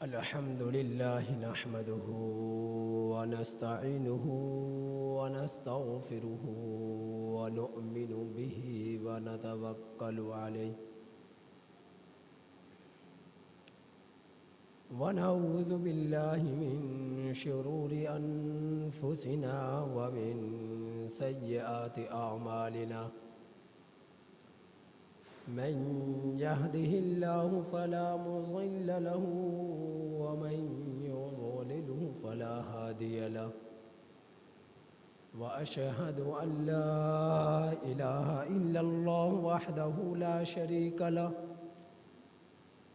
الحمد لله نحمده ونستعينه ونستغفره ونؤمن به ونتوكل عليه ونعوذ بالله من شرور أنفسنا ومن سيئات أعمالنا من يهده الله فلا مضل له ومن يضلله فلا هادي له وأشهد أن لا إله إلا الله وحده لا شريك له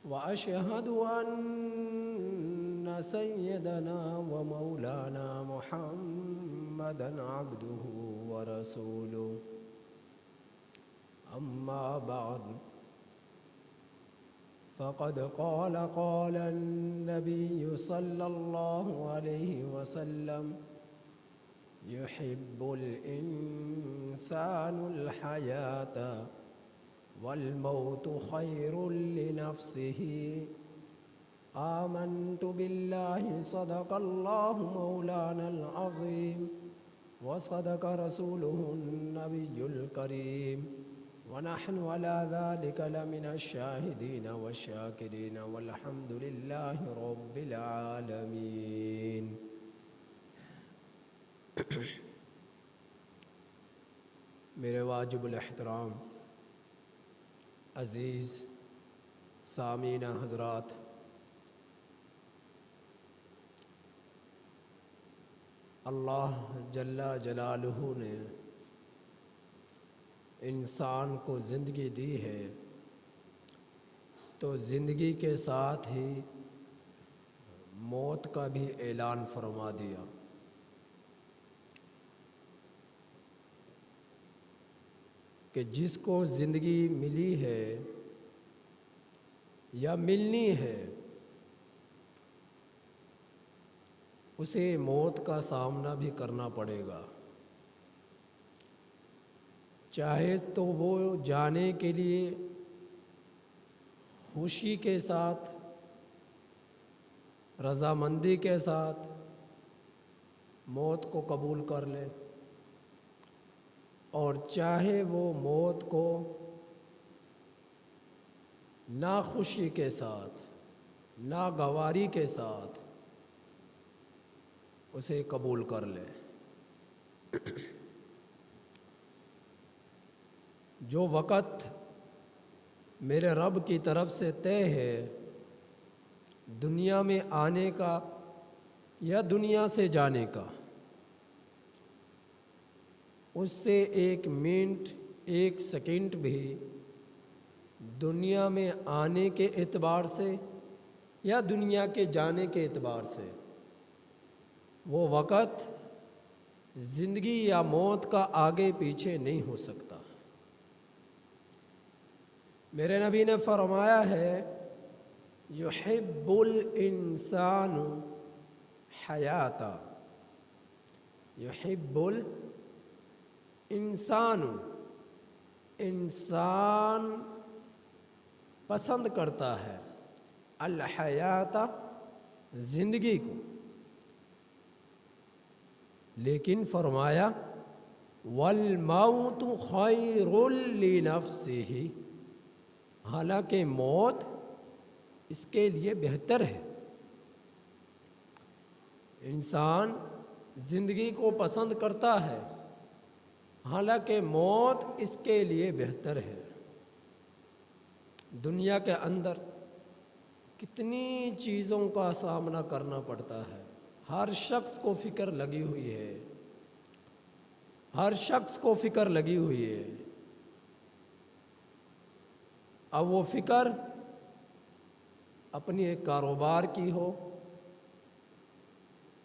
وأشهد أن سيدنا ومولانا محمدًا عبده ورسوله أما بعد فقد قال النبي صلى الله عليه وسلم يحب الإنسان الحياة والموت خير لنفسه آمنت بالله صدق الله مولانا العظيم وصدق رسوله النبي الكريم ونحن على ذلك لمن الشاهدين والشاكرين والحمد لله رب العالمين. میرے واجب الاحترام عزیز سامعین حضرات، اللہ جل جلالہ نے انسان کو زندگی دی ہے تو زندگی کے ساتھ ہی موت کا بھی اعلان فرما دیا. کہ جس کو زندگی ملی ہے یا ملنی ہے اسے موت کا سامنا بھی کرنا پڑے گا، چاہے تو وہ جانے کے لیے خوشی کے ساتھ رضامندی کے ساتھ موت کو قبول کر لے، اور چاہے وہ موت کو ناخوشی کے ساتھ ناگواری کے ساتھ اسے قبول کر لے. جو وقت میرے رب کی طرف سے طے ہے دنیا میں آنے کا یا دنیا سے جانے کا، اس سے ایک منٹ ایک سیکنڈ بھی دنیا میں آنے کے اعتبار سے یا دنیا کے جانے کے اعتبار سے وہ وقت زندگی یا موت کا آگے پیچھے نہیں ہو سکتا. میرے نبی نے فرمایا ہے یحب الانسان حیات، یحب الانسان، انسان پسند کرتا ہے الحیات، زندگی کو، لیکن فرمایا والموت خیر لنفسہ، حالانکہ موت اس کے لیے بہتر ہے. انسان زندگی کو پسند کرتا ہے حالانکہ موت اس کے لیے بہتر ہے. دنیا کے اندر کتنی چیزوں کا سامنا کرنا پڑتا ہے، ہر شخص کو فکر لگی ہوئی ہے، ہر شخص کو فکر لگی ہوئی ہے. اب وہ فکر اپنی ایک کاروبار کی ہو،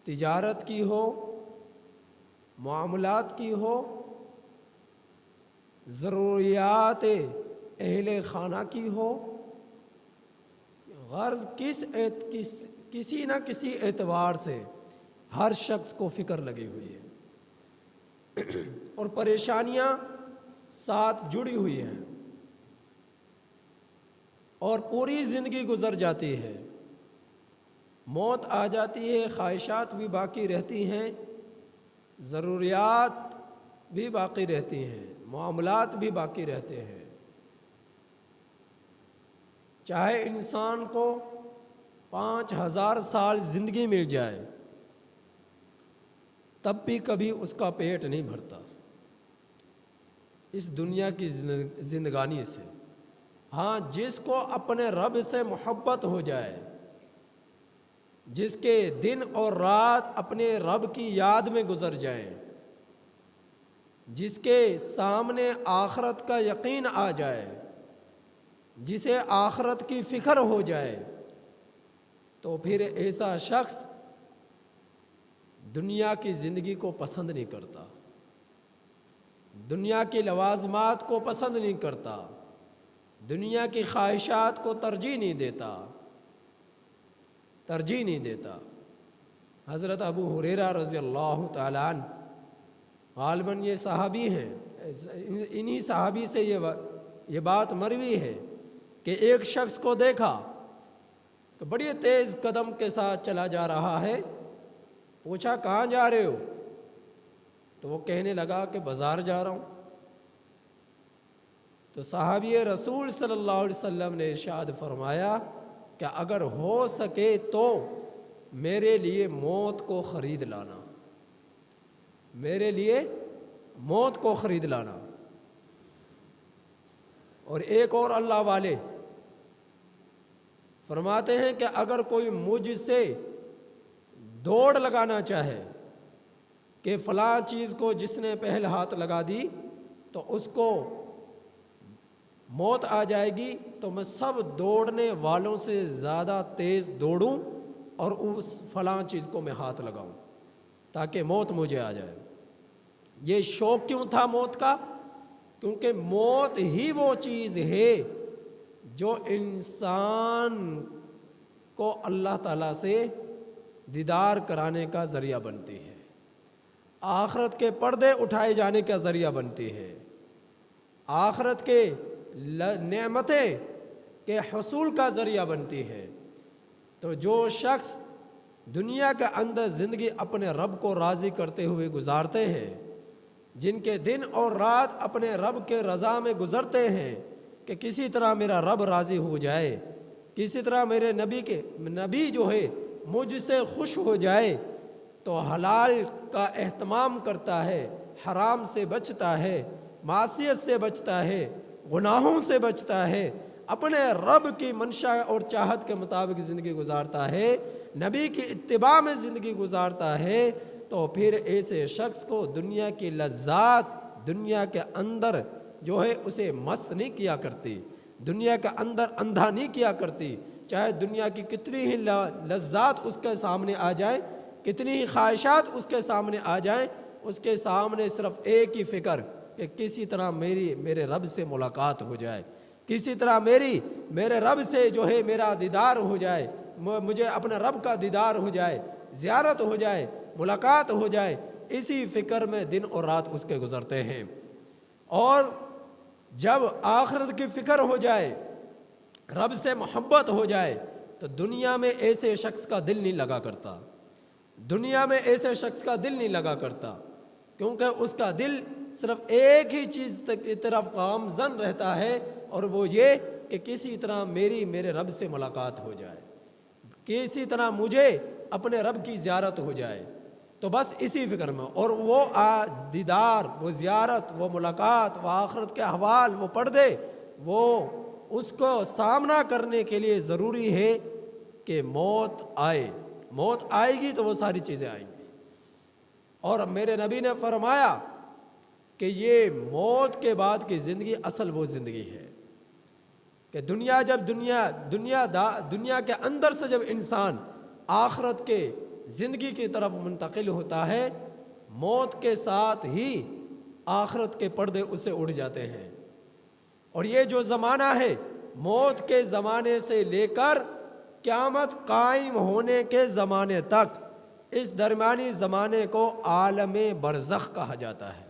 تجارت کی ہو، معاملات کی ہو، ضروریات اہل خانہ کی ہو، غرض کسی نہ کسی اعتبار سے ہر شخص کو فکر لگی ہوئی ہے اور پریشانیاں ساتھ جڑی ہوئی ہیں اور پوری زندگی گزر جاتی ہے. موت آ جاتی ہے، خواہشات بھی باقی رہتی ہیں، ضروریات بھی باقی رہتی ہیں، معاملات بھی باقی رہتے ہیں۔ چاہے انسان کو 5,000 سال زندگی مل جائے تب بھی کبھی اس کا پیٹ نہیں بھرتا اس دنیا کی زندگانی سے۔ ہاں، جس کو اپنے رب سے محبت ہو جائے، جس کے دن اور رات اپنے رب کی یاد میں گزر جائیں، جس کے سامنے آخرت کا یقین آ جائے، جسے آخرت کی فکر ہو جائے، تو پھر ایسا شخص دنیا کی زندگی کو پسند نہیں کرتا، دنیا کی لوازمات کو پسند نہیں کرتا، دنیا کی خواہشات کو ترجیح نہیں دیتا۔ حضرت ابو ہریرہ رضی اللہ تعالیٰ عنہ غالباً یہ صحابی ہیں، انہی صحابی سے یہ بات مروی ہے کہ ایک شخص کو دیکھا کہ بڑی تیز قدم کے ساتھ چلا جا رہا ہے، پوچھا کہاں جا رہے ہو؟ تو وہ کہنے لگا کہ بازار جا رہا ہوں۔ تو صحابی رسول صلی اللہ علیہ وسلم نے ارشاد فرمایا کہ اگر ہو سکے تو میرے لیے موت کو خرید لانا، میرے لیے موت کو خرید لانا۔ اور ایک اور اللہ والے فرماتے ہیں کہ اگر کوئی مجھ سے دوڑ لگانا چاہے کہ فلاں چیز کو جس نے پہل ہاتھ لگا دی تو اس کو موت آ جائے گی، تو میں سب دوڑنے والوں سے زیادہ تیز دوڑوں اور اس فلاں چیز کو میں ہاتھ لگاؤں تاکہ موت مجھے آ جائے۔ یہ شوق کیوں تھا موت کا؟ کیونکہ موت ہی وہ چیز ہے جو انسان کو اللہ تعالیٰ سے دیدار کرانے کا ذریعہ بنتی ہے، آخرت کے پردے اٹھائے جانے کا ذریعہ بنتی ہے، آخرت کے نعمتیں کے حصول کا ذریعہ بنتی ہے۔ تو جو شخص دنیا کے اندر زندگی اپنے رب کو راضی کرتے ہوئے گزارتے ہیں، جن کے دن اور رات اپنے رب کے رضا میں گزرتے ہیں کہ کسی طرح میرا رب راضی ہو جائے، کسی طرح میرے نبی جو ہے مجھ سے خوش ہو جائے، تو حلال کا اہتمام کرتا ہے، حرام سے بچتا ہے، معصیت سے بچتا ہے، گناہوں سے بچتا ہے، اپنے رب کی منشا اور چاہت کے مطابق زندگی گزارتا ہے، نبی کی اتباع میں زندگی گزارتا ہے، تو پھر ایسے شخص کو دنیا کی لذات دنیا کے اندر جو ہے اسے مست نہیں کیا کرتی، دنیا کے اندر اندھا نہیں کیا کرتی۔ چاہے دنیا کی کتنی ہی لذات اس کے سامنے آ جائیں، کتنی ہی خواہشات اس کے سامنے آ جائیں، اس کے سامنے صرف ایک ہی فکر کہ کسی طرح میرے رب سے ملاقات ہو جائے، کسی طرح میرے رب سے جو ہے میرا دیدار ہو جائے، مجھے اپنے رب کا دیدار ہو جائے، زیارت ہو جائے، ملاقات ہو جائے، اسی فکر میں دن اور رات اس کے گزرتے ہیں۔ اور جب آخرت کی فکر ہو جائے، رب سے محبت ہو جائے، تو دنیا میں ایسے شخص کا دل نہیں لگا کرتا، دنیا میں ایسے شخص کا دل نہیں لگا کرتا، کیونکہ اس کا دل صرف ایک ہی چیز کی طرف گامزن رہتا ہے، اور وہ یہ کہ کسی طرح میرے رب سے ملاقات ہو جائے، کسی طرح مجھے اپنے رب کی زیارت ہو جائے، تو بس اسی فکر میں۔ اور وہ دیدار، وہ زیارت، وہ ملاقات، وہ آخرت کے احوال، وہ پردے، وہ اس کو سامنا کرنے کے لیے ضروری ہے کہ موت آئے، موت آئے گی تو وہ ساری چیزیں آئیں گی۔ اور میرے نبی نے فرمایا کہ یہ موت کے بعد کی زندگی اصل وہ زندگی ہے کہ دنیا کے اندر سے جب انسان آخرت کے زندگی کی طرف منتقل ہوتا ہے، موت کے ساتھ ہی آخرت کے پردے اس سے اڑ جاتے ہیں۔ اور یہ جو زمانہ ہے، موت کے زمانے سے لے کر قیامت قائم ہونے کے زمانے تک، اس درمیانی زمانے کو عالم برزخ کہا جاتا ہے،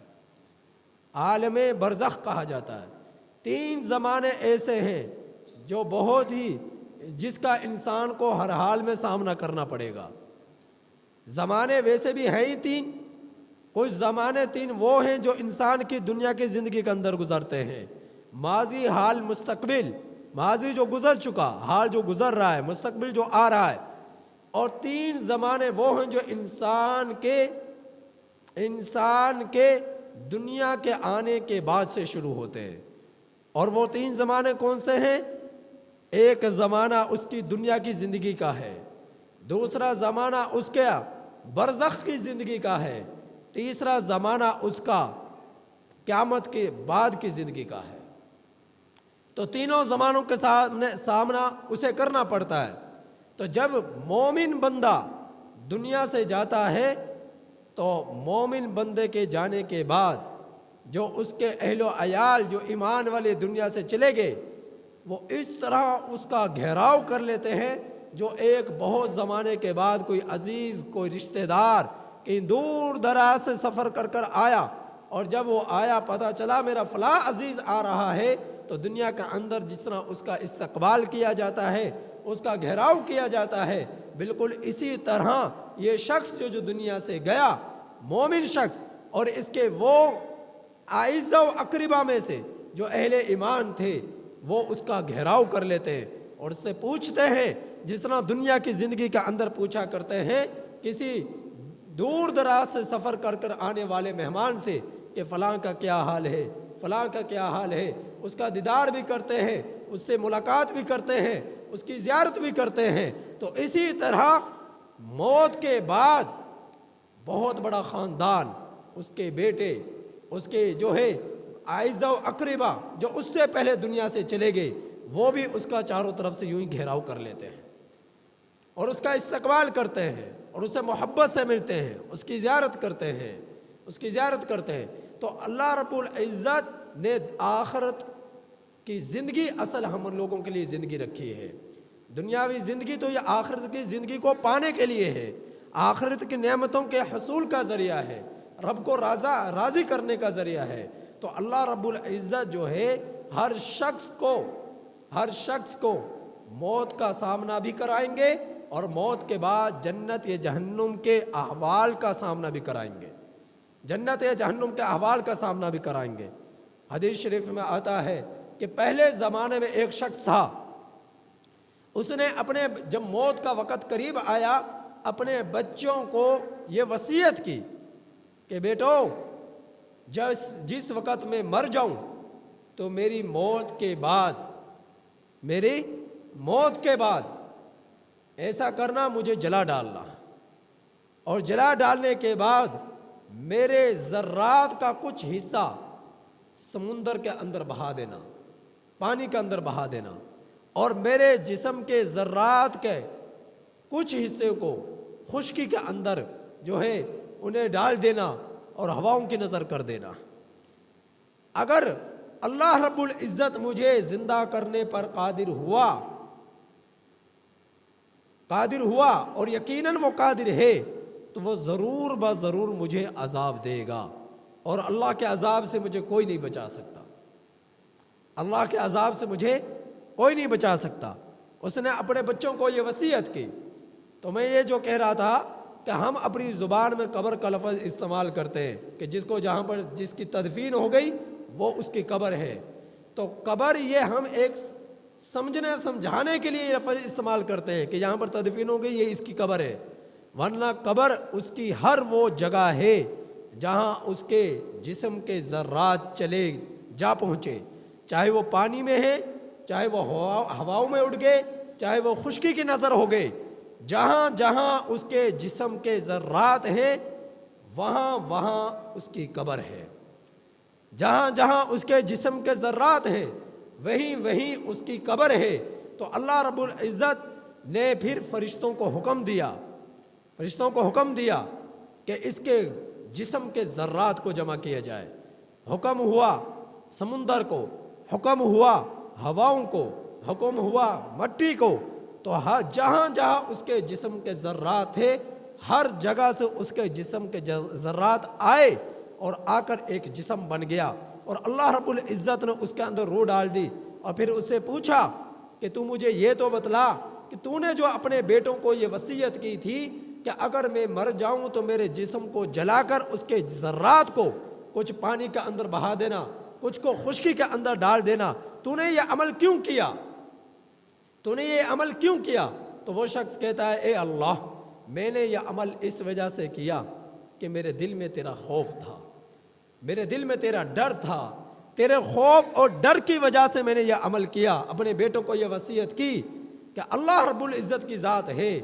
عالم برزخ کہا جاتا ہے۔ 3 زمانے ایسے ہیں جو بہت ہی جس کا انسان کو ہر حال میں سامنا کرنا پڑے گا۔ زمانے ویسے بھی ہیں ہی تین، کچھ زمانے تین وہ ہیں جو انسان کی دنیا کی زندگی کے اندر گزرتے ہیں، ماضی، حال، مستقبل۔ ماضی جو گزر چکا، حال جو گزر رہا ہے، مستقبل جو آ رہا ہے۔ اور تین زمانے وہ ہیں جو انسان کے دنیا کے آنے کے بعد سے شروع ہوتے ہیں۔ اور وہ تین زمانے کون سے ہیں؟ ایک زمانہ اس کی دنیا کی زندگی کا ہے، دوسرا زمانہ اس کے برزخ کی زندگی کا ہے، تیسرا زمانہ اس کا قیامت کے بعد کی زندگی کا ہے۔ تو تینوں زمانوں کے سامنا اسے کرنا پڑتا ہے۔ تو جب مومن بندہ دنیا سے جاتا ہے تو مومن بندے کے جانے کے بعد جو اس کے اہل و عیال جو ایمان والے دنیا سے چلے گئے، وہ اس طرح اس کا گھیراؤ کر لیتے ہیں جو ایک بہت زمانے کے بعد کوئی عزیز، کوئی رشتہ دار کہیں دور دراز سے سفر کر کر آیا، اور جب وہ آیا پتہ چلا میرا فلاں عزیز آ رہا ہے، تو دنیا کے اندر جس طرح اس کا استقبال کیا جاتا ہے، اس کا گھیراؤ کیا جاتا ہے، بالکل اسی طرح یہ شخص جو دنیا سے گیا، مومن شخص، اور اس کے وہ اعزاء و اقربا میں سے جو اہل ایمان تھے، وہ اس کا گھیراؤ کر لیتے ہیں اور اس سے پوچھتے ہیں، جس طرح دنیا کی زندگی کے اندر پوچھا کرتے ہیں کسی دور دراز سے سفر کر کر آنے والے مہمان سے کہ فلاں کا کیا حال ہے، فلاں کا کیا حال ہے، اس کا دیدار بھی کرتے ہیں، اس سے ملاقات بھی کرتے ہیں، اس کی زیارت بھی کرتے ہیں۔ تو اسی طرح موت کے بعد بہت بڑا خاندان، اس کے بیٹے، اس کے جو ہے اعزاء و اقربا جو اس سے پہلے دنیا سے چلے گئے، وہ بھی اس کا چاروں طرف سے یوں ہی گھیراؤ کر لیتے ہیں اور اس کا استقبال کرتے ہیں اور اسے محبت سے ملتے ہیں، اس کی زیارت کرتے ہیں۔ تو اللہ رب العزت نے آخرت کی زندگی اصل ہم لوگوں کے لیے زندگی رکھی ہے۔ دنیاوی زندگی تو یہ آخرت کی زندگی کو پانے کے لیے ہے، آخرت کی نعمتوں کے حصول کا ذریعہ ہے، رب کو راضی کرنے کا ذریعہ ہے۔ تو اللہ رب العزت جو ہے ہر شخص کو موت کا سامنا بھی کرائیں گے اور موت کے بعد جنت یا جہنم کے احوال کا سامنا بھی کرائیں گے، جنت یا جہنم کے احوال کا سامنا بھی کرائیں گے۔ حدیث شریف میں آتا ہے کہ پہلے زمانے میں ایک شخص تھا، اس نے جب موت کا وقت قریب آیا اپنے بچوں کو یہ وصیت کی کہ بیٹو جس وقت میں مر جاؤں تو میری موت کے بعد ایسا کرنا، مجھے جلا ڈالنا، اور جلا ڈالنے کے بعد میرے ذرات کا کچھ حصہ سمندر کے اندر بہا دینا، پانی کے اندر بہا دینا، اور میرے جسم کے ذرات کے کچھ حصے کو خشکی کے اندر جو ہے انہیں ڈال دینا اور ہواؤں کی نظر کر دینا۔ اگر اللہ رب العزت مجھے زندہ کرنے پر قادر ہوا اور یقیناً وہ قادر ہے، تو وہ ضرور بضرور مجھے عذاب دے گا، اور اللہ کے عذاب سے مجھے کوئی نہیں بچا سکتا، اللہ کے عذاب سے مجھے کوئی نہیں بچا سکتا۔ اس نے اپنے بچوں کو یہ وصیت کی۔ تو میں یہ جو کہہ رہا تھا کہ ہم اپنی زبان میں قبر کا لفظ استعمال کرتے ہیں کہ جس کی تدفین ہو گئی وہ اس کی قبر ہے۔ تو قبر یہ ہم ایک سمجھانے کے لیے یہ لفظ استعمال کرتے ہیں کہ یہاں پر تدفین ہو گئی، یہ اس کی قبر ہے، ورنہ قبر اس کی ہر وہ جگہ ہے جہاں اس کے جسم کے ذرات چلے جا پہنچے، چاہے وہ پانی میں ہے، چاہے وہ ہواؤں میں اڑ گئے، چاہے وہ خشکی کی نظر ہو گئے، جہاں جہاں اس کے جسم کے ذرات ہیں وہاں اس کی قبر ہے، جہاں جہاں اس کے جسم کے ذرات ہیں وہیں اس کی قبر ہے۔ تو اللہ رب العزت نے پھر فرشتوں کو حکم دیا کہ اس کے جسم کے ذرات کو جمع کیا جائے۔ حکم ہوا سمندر کو، حکم ہوا ہواؤں کو، حکم ہوا مٹی کو۔ تو جہاں جہاں اس کے جسم کے ذرات تھے، ہر جگہ سے اس کے جسم کے ذرات آئے اور آ کر ایک جسم بن گیا، اور اللہ رب العزت نے اس کے اندر روح ڈال دی، اور پھر اس سے پوچھا کہ تو مجھے یہ تو بتلا کہ تو نے جو اپنے بیٹوں کو یہ وصیت کی تھی کہ اگر میں مر جاؤں تو میرے جسم کو جلا کر اس کے ذرات کو کچھ پانی کے اندر بہا دینا، کچھ کو خشکی کے اندر ڈال دینا، تو نے یہ عمل کیوں کیا؟ تو نے یہ عمل کیوں کیا؟ تو وہ شخص کہتا ہے اے اللہ، میں نے یہ عمل اس وجہ سے کیا کہ میرے دل میں تیرا خوف تھا، میرے دل میں تیرا ڈر تھا، تیرے خوف اور ڈر کی وجہ سے میں نے یہ عمل کیا، اپنے بیٹوں کو یہ وصیت کی کہ اللہ رب العزت کی ذات ہے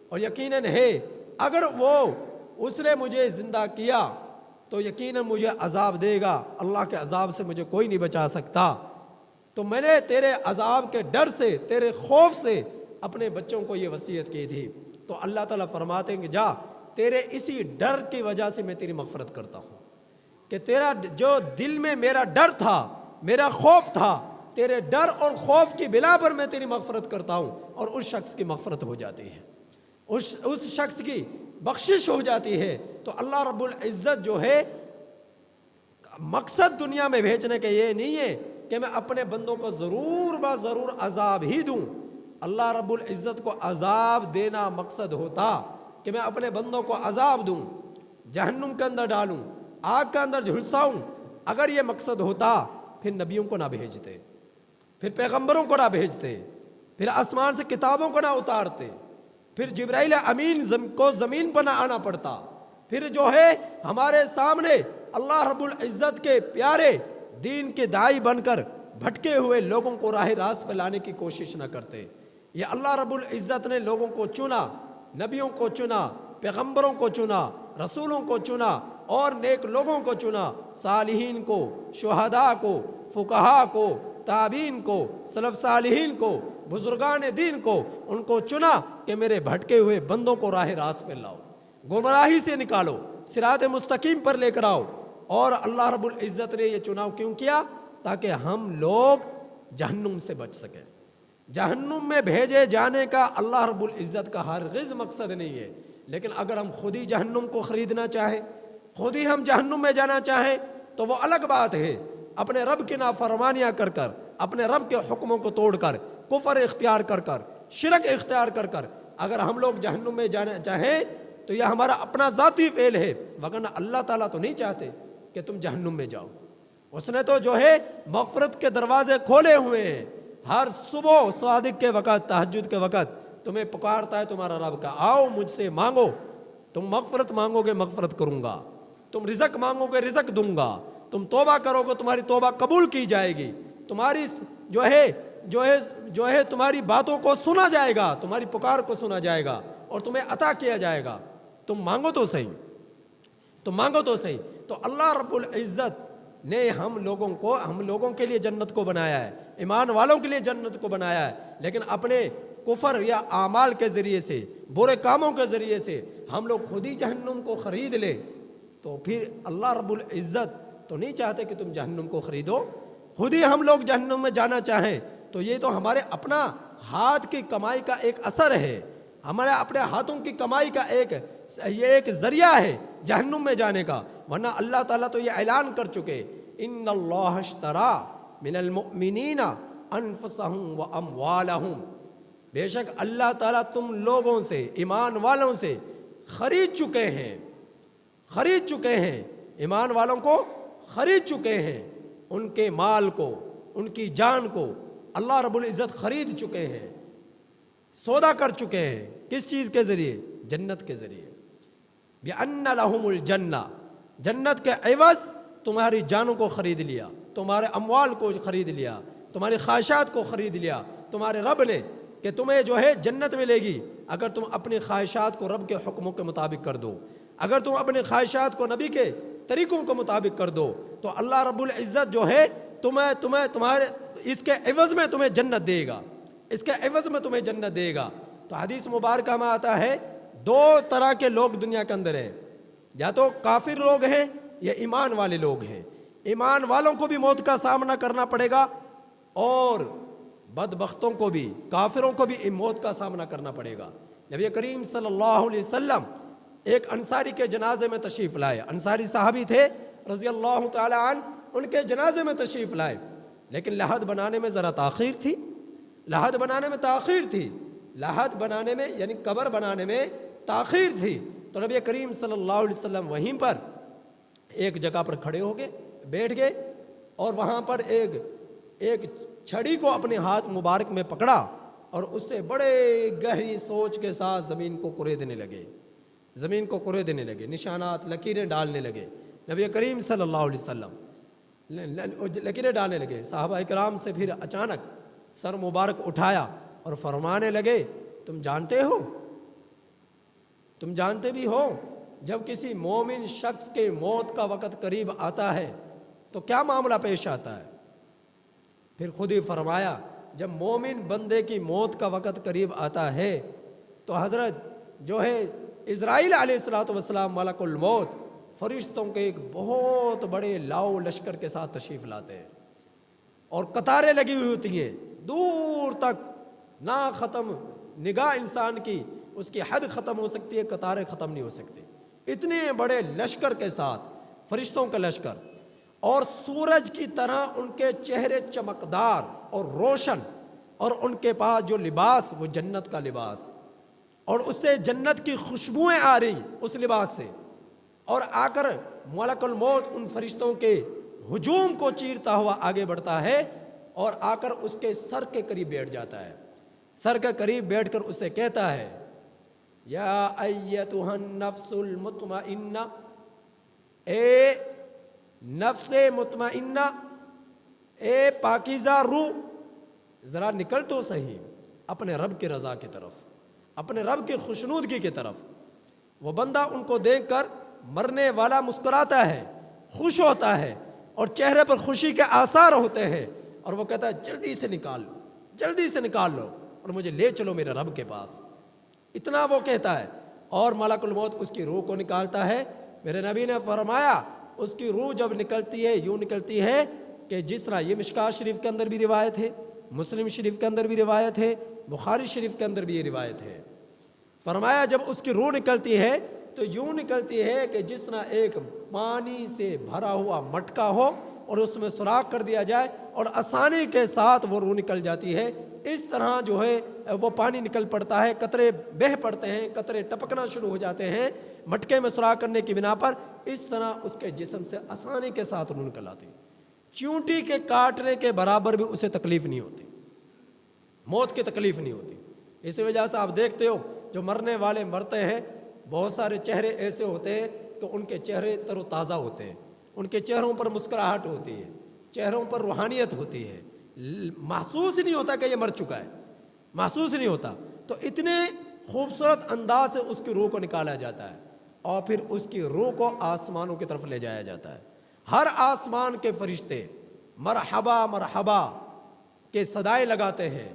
اور یقیناً ہے، اگر اس نے مجھے زندہ کیا تو یقیناً مجھے عذاب دے گا، اللہ کے عذاب سے مجھے کوئی نہیں بچا سکتا، تو میں نے تیرے عذاب کے ڈر سے، تیرے خوف سے اپنے بچوں کو یہ وصیت کی تھی۔ تو اللہ تعالیٰ فرماتے ہیں کہ جا، تیرے اسی ڈر کی وجہ سے میں تیری مغفرت کرتا ہوں، کہ تیرا جو دل میں میرا ڈر تھا، میرا خوف تھا، تیرے ڈر اور خوف کی بنا پر میں تیری مغفرت کرتا ہوں، اور اس شخص کی مغفرت ہو جاتی ہے، اس شخص کی بخشش ہو جاتی ہے۔ تو اللہ رب العزت جو ہے، مقصد دنیا میں بھیجنے کا یہ نہیں ہے کہ میں اپنے بندوں کو ضرور ضرور عذاب ہی دوں۔ اللہ رب العزت کو عذاب دینا مقصد ہوتا کہ میں اپنے بندوں کو عذاب دوں، جہنم کے اندر ڈالوں، آگ کے اندر جھلساؤں۔ اگر یہ مقصد ہوتا پھر نبیوں کو نہ بھیجتے، پھر پیغمبروں کو نہ بھیجتے، پھر آسمان سے کتابوں کو نہ اتارتے، پھر جبرائیل امین کو زمین پر نہ آنا پڑتا، پھر جو ہے ہمارے سامنے اللہ رب العزت کے پیارے دین کے داعی بن کر بھٹکے ہوئے لوگوں کو راہ راست پہ لانے کی کوشش نہ کرتے۔ یہ اللہ رب العزت نے لوگوں کو چنا، نبیوں کو چنا، پیغمبروں کو چنا، رسولوں کو چنا اور نیک لوگوں کو چنا، صالحین کو، شہداء کو، فقہاء کو، تابعین کو، سلف صالحین کو، بزرگان دین کو، ان کو چنا کہ میرے بھٹکے ہوئے بندوں کو راہ راست پہ لاؤ، گمراہی سے نکالو، صراط مستقیم پر لے کر آؤ۔ اور اللہ رب العزت نے یہ چناؤ کیوں کیا؟ تاکہ ہم لوگ جہنم سے بچ سکیں۔ جہنم میں بھیجے جانے کا اللہ رب العزت کا ہرگز مقصد نہیں ہے، لیکن اگر ہم خود ہی جہنم کو خریدنا چاہیں، خود ہی ہم جہنم میں جانا چاہیں تو وہ الگ بات ہے۔ اپنے رب کی نافرمانیاں کر کر، اپنے رب کے حکموں کو توڑ کر، کفر اختیار کر کر، شرک اختیار کر کر اگر ہم لوگ جہنم میں جانا چاہیں تو یہ ہمارا اپنا ذاتی فعل ہے، وگرنہ اللہ تعالیٰ تو نہیں چاہتے کہ تم جہنم میں جاؤ۔ اس نے تو جو ہے مغفرت کے دروازے کھولے ہوئے ہیں، ہر صبح صادق کے وقت، تہجد کے وقت تمہیں پکارتا ہے تمہارا رب کا، آؤ مجھ سے مانگو، تم مغفرت مانگو گے مغفرت کروں گا، تم رزق مانگو گے رزق دوں گا، تم توبہ کرو گے تمہاری توبہ قبول کی جائے گی، تمہاری جو ہے تمہاری باتوں کو سنا جائے گا، تمہاری پکار کو سنا جائے گا اور تمہیں عطا کیا جائے گا، تم مانگو تو صحیح، تم مانگو تو صحیح۔ تو اللہ رب العزت نے ہم لوگوں کے لیے جنت کو بنایا ہے، ایمان والوں کے لیے جنت کو بنایا ہے، لیکن اپنے کفر یا اعمال کے ذریعے سے، برے کاموں کے ذریعے سے ہم لوگ خود ہی جہنم کو خرید لیں تو پھر اللہ رب العزت تو نہیں چاہتے کہ تم جہنم کو خریدو۔ خود ہی ہم لوگ جہنم میں جانا چاہیں تو یہ تو ہمارے اپنا ہاتھ کی کمائی کا ایک اثر ہے، ہمارے اپنے ہاتھوں کی کمائی کا ایک ذریعہ ہے جہنم میں جانے کا، ورنہ اللہ تعالیٰ تو یہ اعلان کر چکے، ان اللہ اشترا من المؤمنین انفسہم واموالہم، بے شک اللہ تعالیٰ تم لوگوں سے، ایمان والوں سے خرید چکے ہیں، ایمان والوں کو خرید چکے ہیں، ان کے مال کو، ان کی جان کو اللہ رب العزت خرید چکے ہیں، سودا کر چکے ہیں، کس چیز کے ذریعے؟ جنت کے ذریعے، بِأَنَّ لَهُمُ الْجَنَّةَ، جنت کے عوض تمہاری جانوں کو خرید لیا، تمہارے اموال کو خرید لیا، تمہاری خواہشات کو خرید لیا تمہارے رب نے، کہ تمہیں جو ہے جنت ملے گی اگر تم اپنی خواہشات کو رب کے حکموں کے مطابق کر دو، اگر تم اپنی خواہشات کو نبی کے طریقوں کو مطابق کر دو تو اللہ رب العزت جو ہے تمہارے اس کے عوض میں تمہیں جنت دے گا، اس کے عوض میں تمہیں جنت دے گا۔ تو حدیث مبارکہ میں آتا ہے دو طرح کے لوگ دنیا کے اندر ہیں، یا تو کافر لوگ ہیں یا ایمان والے لوگ ہیں۔ ایمان والوں کو بھی موت کا سامنا کرنا پڑے گا اور بدبختوں کو بھی، کافروں کو بھی موت کا سامنا کرنا پڑے گا۔ نبی کریم صلی اللہ علیہ وسلم ایک انصاری کے جنازے میں تشریف لائے، انصاری صحابی تھے رضی اللہ تعالی عنہ، ان کے جنازے میں تشریف لائے، لیکن لحد بنانے میں ذرا تاخیر تھی، لحد بنانے میں تاخیر تھی، لحد بنانے میں یعنی قبر بنانے میں تاخیر تھی۔ تو نبی کریم صلی اللہ علیہ وسلم وہیں پر ایک جگہ پر کھڑے ہو گئے، بیٹھ گئے، اور وہاں پر ایک چھڑی کو اپنے ہاتھ مبارک میں پکڑا اور اس سے بڑے گہری سوچ کے ساتھ زمین کو کریدنے لگے، زمین کو کریدنے لگے، نشانات لکیریں ڈالنے لگے۔ نبی کریم صلی اللہ علیہ وسلم لکیریں ڈالنے لگے۔ صحابہ کرام سے پھر اچانک سر مبارک اٹھایا اور فرمانے لگے، تم جانتے ہو، تم جانتے بھی ہو جب کسی مومن شخص کے موت کا وقت قریب آتا ہے تو کیا معاملہ پیش آتا ہے؟ پھر خود ہی فرمایا، جب مومن بندے کی موت کا وقت قریب آتا ہے تو حضرت جو ہے اسرائیل علیہ الصلوۃ والسلام ملک الموت فرشتوں کے ایک بہت بڑے لاؤ لشکر کے ساتھ تشریف لاتے ہیں، اور قطاریں لگی ہوئی ہوتی ہیں دور تک، نہ ختم نگاہ انسان کی اس کی حد ختم ہو سکتی ہے، قطاریں ختم نہیں ہو سکتی، اتنے بڑے لشکر کے ساتھ، فرشتوں کا لشکر، اور سورج کی طرح ان کے چہرے چمکدار اور روشن، اور ان کے پاس جو لباس وہ جنت کا لباس، اور اس سے جنت کی خوشبوئیں آ رہی اس لباس سے، اور آ کر ملک الموت ان فرشتوں کے ہجوم کو چیرتا ہوا آگے بڑھتا ہے اور آ کر اس کے سر کے قریب بیٹھ جاتا ہے، سر کے قریب بیٹھ کر اسے کہتا ہے، یا ایتھا النفس المطمئنہ، اے نفس مطمئنہ، اے پاکیزہ روح، ذرا نکل تو صحیح اپنے رب کی رضا کی طرف، اپنے رب کی خوشنودگی کی طرف۔ وہ بندہ ان کو دیکھ کر مرنے والا مسکراتا ہے، خوش ہوتا ہے، اور چہرے پر خوشی کے آثار ہوتے ہیں، اور وہ کہتا ہے جلدی سے نکال لو، جلدی سے نکال لو اور مجھے لے چلو میرے رب کے پاس، اتنا وہ کہتا ہے۔ اور ملک الموت اس کی روح کو نکالتا ہے۔ میرے نبی نے فرمایا اس کی روح جب نکلتی ہے یوں نکلتی ہے کہ جس طرح، یہ مشکوٰۃ شریف کے اندر بھی روایت ہے، مسلم شریف کے اندر بھی روایت ہے، بخاری شریف کے اندر بھی یہ روایت ہے، فرمایا جب اس کی روح نکلتی ہے تو یوں نکلتی ہے کہ جس طرح ایک پانی سے بھرا ہوا مٹکا ہو اور اس میں سوراخ کر دیا جائے اور آسانی کے ساتھ وہ روح نکل جاتی ہے، اس طرح جو ہے وہ پانی نکل پڑتا ہے، قطرے بہہ پڑتے ہیں، قطرے ٹپکنا شروع ہو جاتے ہیں مٹکے میں سوراخ کرنے کی بنا پر، اس طرح اس کے جسم سے آسانی کے ساتھ روح نکل آتی ہے، چیونٹی کے کاٹنے کے برابر بھی اسے تکلیف نہیں ہوتی، موت کی تکلیف نہیں ہوتی۔ اسی وجہ سے آپ دیکھتے ہو جو مرنے والے مرتے ہیں، بہت سارے چہرے ایسے ہوتے ہیں کہ ان کے چہرے تر و تازہ ہوتے ہیں، ان کے چہروں پر مسکراہٹ ہوتی ہے، چہروں پر روحانیت ہوتی ہے، محسوس نہیں ہوتا کہ یہ مر چکا ہے، محسوس نہیں ہوتا۔ تو اتنے خوبصورت انداز سے اس کی روح کو نکالا جاتا ہے اور پھر اس کی روح کو آسمانوں کی طرف لے جایا جاتا ہے۔ ہر آسمان کے فرشتے مرحبا مرحبا کے صدائیں لگاتے ہیں،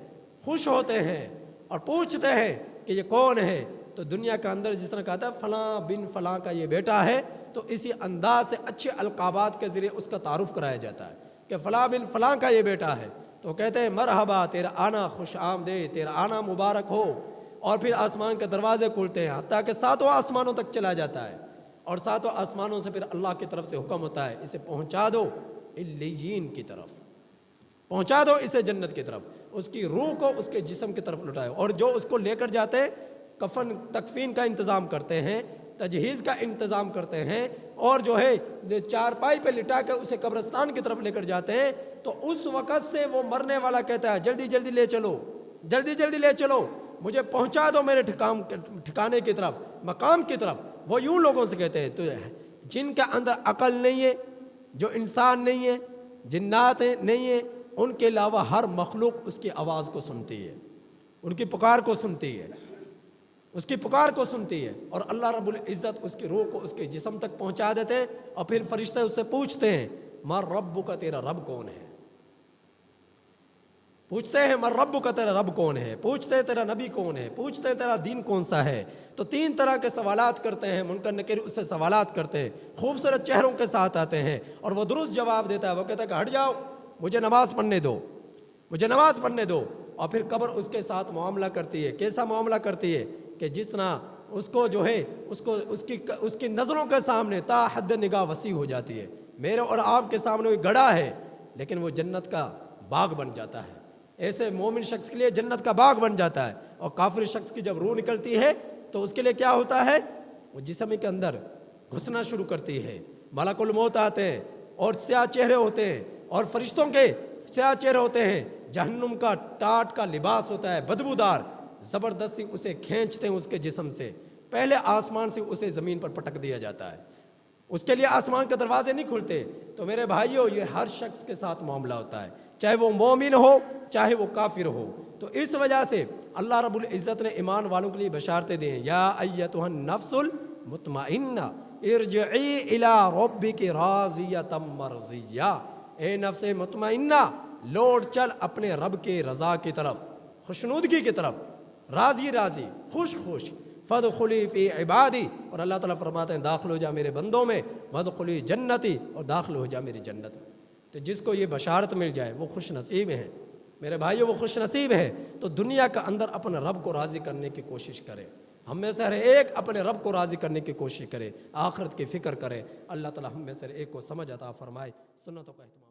خوش ہوتے ہیں اور پوچھتے ہیں کہ یہ کون ہے؟ تو دنیا کے اندر جس طرح کہتا ہے فلاں بن فلاں کا یہ بیٹا ہے، تو اسی انداز سے اچھے القابات کے ذریعے اس کا تعارف کرایا جاتا ہے کہ فلاں بن فلاں کا یہ بیٹا ہے، تو کہتے ہیں مرحبا، تیرا آنا خوش آمدید، تیرا آنا مبارک ہو، اور پھر آسمان کے دروازے کھلتے ہیں حتیٰ کہ ساتوں آسمانوں تک چلا جاتا ہے، اور ساتوں آسمانوں سے پھر اللہ کی طرف سے حکم ہوتا ہے اسے پہنچا دو علیین کی طرف، پہنچا دو اسے جنت کی طرف، اس کی روح کو اس کے جسم کی طرف لٹائے، اور جو اس کو لے کر جاتے ہیں کفن تکفین کا انتظام کرتے ہیں، تجہیز کا انتظام کرتے ہیں، اور جو ہے چارپائی پہ لٹا کے اسے قبرستان کی طرف لے کر جاتے ہیں، تو اس وقت سے وہ مرنے والا کہتا ہے جلدی جلدی لے چلو، جلدی جلدی لے چلو، مجھے پہنچا دو میرے ٹھکانے کی طرف، مقام کی طرف۔ وہ یوں لوگوں سے کہتے ہیں تو جن کے اندر عقل نہیں ہے، جو انسان نہیں ہے، جنات نہیں ہیں، ان کے علاوہ ہر مخلوق اس کی آواز کو سنتی ہے، ان کی پکار کو سنتی ہے، اس کی پکار کو سنتی ہے، اور اللہ رب العزت اس کی روح کو اس کے جسم تک پہنچا دیتے ہیں، اور پھر فرشتے اس سے پوچھتے ہیں مر رب کا، تیرا رب کون ہے؟ پوچھتے ہیں مر رب کا، تیرا رب کون ہے؟ پوچھتے ہیں تیرا نبی کون ہے؟ پوچھتے ہیں تیرا دین کون سا ہے؟ تو تین طرح کے سوالات کرتے ہیں، منکر نکیر اس سے سوالات کرتے ہیں، خوبصورت چہروں کے ساتھ آتے ہیں، اور وہ درست جواب دیتا ہے، وہ کہتا ہے کہ ہٹ جاؤ، مجھے نماز پڑھنے دو، مجھے نماز پڑھنے دو۔ اور پھر قبر اس کے ساتھ معاملہ کرتی ہے، کیسا معاملہ کرتی ہے کہ جس طرح اس کو جو ہے اس کی نظروں کے سامنے تا حد نگاہ وسیع ہو جاتی ہے، میرے اور آپ کے سامنے وہ گڑھا ہے لیکن وہ جنت کا باغ بن جاتا ہے، ایسے مومن شخص کے لیے جنت کا باغ بن جاتا ہے، اور کافر شخص کی جب روح نکلتی ہے تو اس کے لیے کیا ہوتا ہے؟ وہ جسم کے اندر گھسنا شروع کرتی ہے، ملک الموت آتے ہیں اور سیاہ چہرے ہوتے ہیں، اور فرشتوں کے سیاہ چہرے ہوتے ہیں، جہنم کا ٹاٹ کا لباس ہوتا ہے بدبودار، زبردستی اسے کھینچتے ہیں اس کے جسم سے، پہلے آسمان سے اسے زمین پر پٹک دیا جاتا ہے، اس کے لیے آسمان کے دروازے نہیں کھلتے۔ تو میرے بھائیوں، یہ ہر شخص کے ساتھ معاملہ ہوتا ہے، چاہے وہ مومن ہو چاہے وہ کافر ہو۔ تو اس وجہ سے اللہ رب العزت نے ایمان والوں کے لیے بشارتیں دی ہیں، یا ایتھا النفس المطمئنہ ارجعی الی ربک راضیۃ مرضیہ، اے نفس مطمئنہ لوٹ چل اپنے رب کے رضا کی طرف، خوشنودگی کی طرف، راضی راضی، خوش خوش، فادخلی فی عبادی، اور اللہ تعالیٰ فرماتے ہیں داخل ہو جا میرے بندوں میں، وادخلی جنتی، اور داخل ہو جا میری جنت میں۔ تو جس کو یہ بشارت مل جائے وہ خوش نصیب ہیں میرے بھائیوں، وہ خوش نصیب ہیں۔ تو دنیا کا اندر اپنے رب کو راضی کرنے کی کوشش کرے، ہم میں سے ہر ایک اپنے رب کو راضی کرنے کی کوشش کرے، آخرت کی فکر کرے۔ اللہ تعالیٰ ہم میں سے ہر ایک کو سمجھ عطا فرمائے، سنتوں کا اہتمام۔